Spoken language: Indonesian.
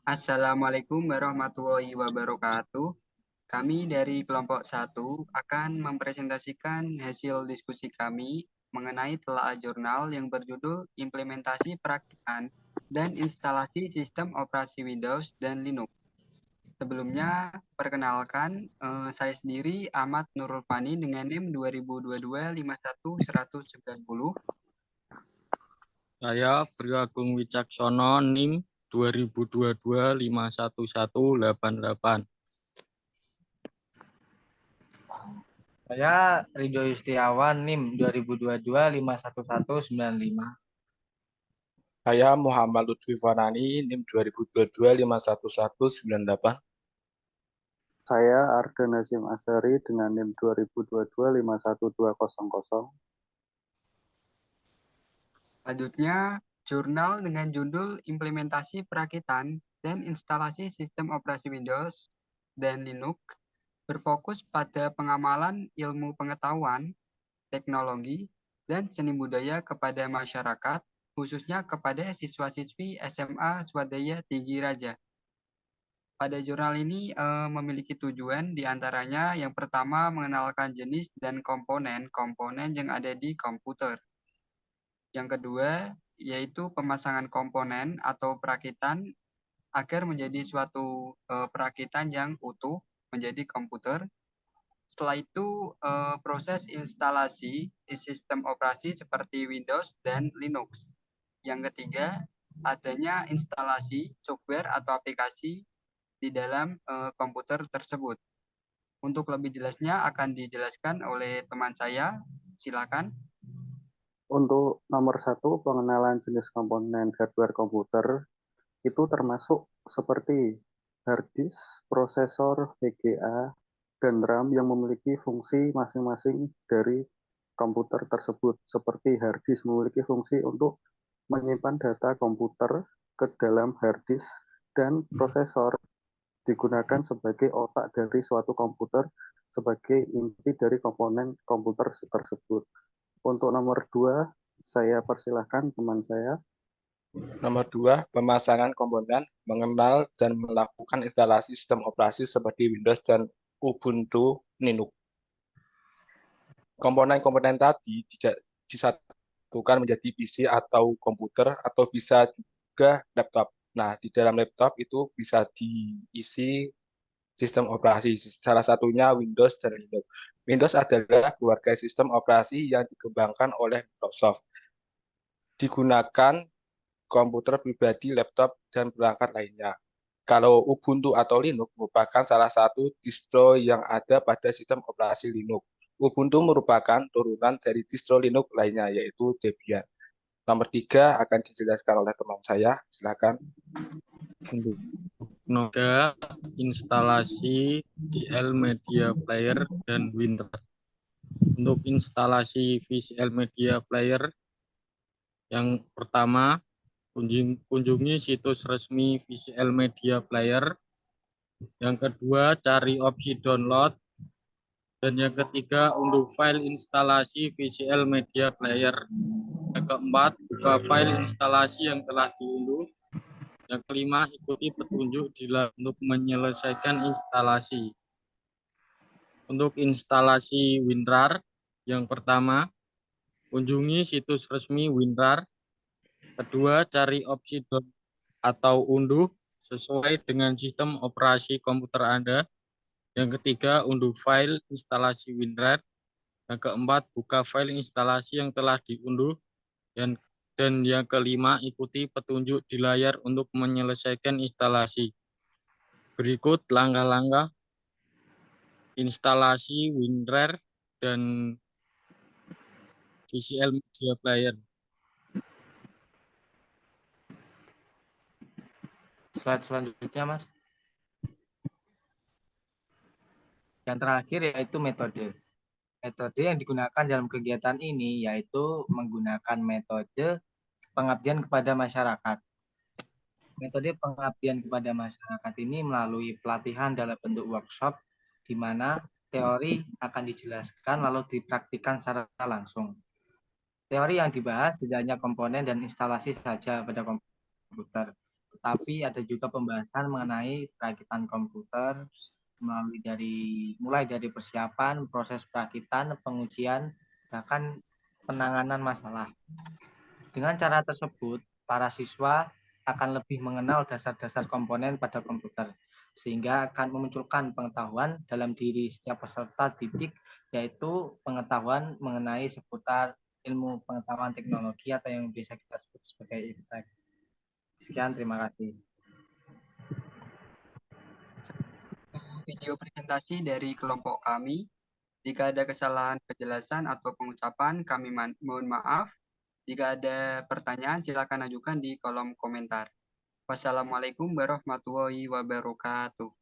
Assalamualaikum warahmatullahi wabarakatuh. Kami dari kelompok 1 akan mempresentasikan hasil diskusi kami mengenai telaah jurnal yang berjudul Implementasi Perakitan dan Instalasi Sistem Operasi Windows dan Linux. Sebelumnya, perkenalkan, saya sendiri Ahmad Nurul Fani dengan NIM 2022 Saya Brio Agung Wicaksono NIM 2022 511188. Saya Ridho Yustiawan NIM 2022 511195. Saya Muhammad Lutfi Fanani, NIM 2022 511198. Saya Arga Nazim Asyari dengan NIM 2022 51200. Selanjutnya, jurnal dengan judul Implementasi Perakitan dan Instalasi Sistem Operasi Windows dan Linux berfokus pada pengamalan ilmu pengetahuan, teknologi, dan seni budaya kepada masyarakat, khususnya kepada siswa-siswi SMA Swadaya Tinggi Raja. Pada jurnal ini memiliki tujuan diantaranya yang pertama mengenalkan jenis dan komponen yang ada di komputer. Yang kedua, yaitu pemasangan komponen atau perakitan agar menjadi suatu perakitan yang utuh menjadi komputer. Setelah itu, proses instalasi sistem operasi seperti Windows dan Linux. Yang ketiga, adanya instalasi software atau aplikasi di dalam komputer tersebut. Untuk lebih jelasnya akan dijelaskan oleh teman saya. Silakan. Untuk nomor 1, pengenalan jenis komponen hardware komputer itu termasuk seperti hard disk, prosesor, VGA, dan RAM yang memiliki fungsi masing-masing dari komputer tersebut. Seperti hard disk memiliki fungsi untuk menyimpan data komputer ke dalam hard disk, dan prosesor digunakan sebagai otak dari suatu komputer sebagai inti dari komponen komputer tersebut. Untuk nomor 2, saya persilahkan teman saya. Nomor 2, pemasangan komponen, mengenal dan melakukan instalasi sistem operasi seperti Windows dan Ubuntu Linux. Komponen-komponen tadi disatukan menjadi PC atau komputer atau bisa juga laptop. Nah, di dalam laptop itu bisa diisi sistem operasi, salah satunya Windows dan Linux. Windows adalah keluarga sistem operasi yang dikembangkan oleh Microsoft. Digunakan komputer pribadi, laptop, dan perangkat lainnya. Kalau Ubuntu atau Linux merupakan salah satu distro yang ada pada sistem operasi Linux. Ubuntu merupakan turunan dari distro Linux lainnya, yaitu Debian. Nomor 3 akan dijelaskan oleh teman saya. Silakan. Untuk noda instalasi VCL Media Player dan WinRAR. Untuk instalasi VCL Media Player, yang pertama, kunjungi situs resmi VCL Media Player. Yang kedua, cari opsi download. Dan yang ketiga, unduh file instalasi VCL Media Player. Yang keempat, buka file instalasi yang telah diunduh. Yang kelima, ikuti petunjuk untuk menyelesaikan instalasi. Untuk instalasi WinRAR, yang pertama, kunjungi situs resmi WinRAR. Kedua, cari opsi download atau unduh sesuai dengan sistem operasi komputer Anda. Yang ketiga, unduh file instalasi WinRAR. Yang keempat, buka file instalasi yang telah diunduh. Dan yang kelima, ikuti petunjuk di layar untuk menyelesaikan instalasi. Berikut langkah-langkah instalasi WinRAR dan VCL Media Player. Slide selanjutnya, Mas. Yang terakhir yaitu metode. Metode yang digunakan dalam kegiatan ini yaitu menggunakan metode pengabdian kepada masyarakat. Metode pengabdian kepada masyarakat ini melalui pelatihan dalam bentuk workshop, di mana teori akan dijelaskan lalu dipraktikkan secara langsung. Teori yang dibahas tidak hanya komponen dan instalasi saja pada komputer, tetapi ada juga pembahasan mengenai perakitan komputer mulai dari persiapan, proses perakitan, pengujian, bahkan penanganan masalah. Dengan cara tersebut, para siswa akan lebih mengenal dasar-dasar komponen pada komputer, sehingga akan memunculkan pengetahuan dalam diri setiap peserta didik, yaitu pengetahuan mengenai seputar ilmu pengetahuan teknologi atau yang biasa kita sebut sebagai iptek. Sekian, terima kasih. Video presentasi dari kelompok kami. Jika ada kesalahan penjelasan atau pengucapan, kami mohon maaf. Jika ada pertanyaan, silakan ajukan di kolom komentar. Wassalamualaikum warahmatullahi wabarakatuh.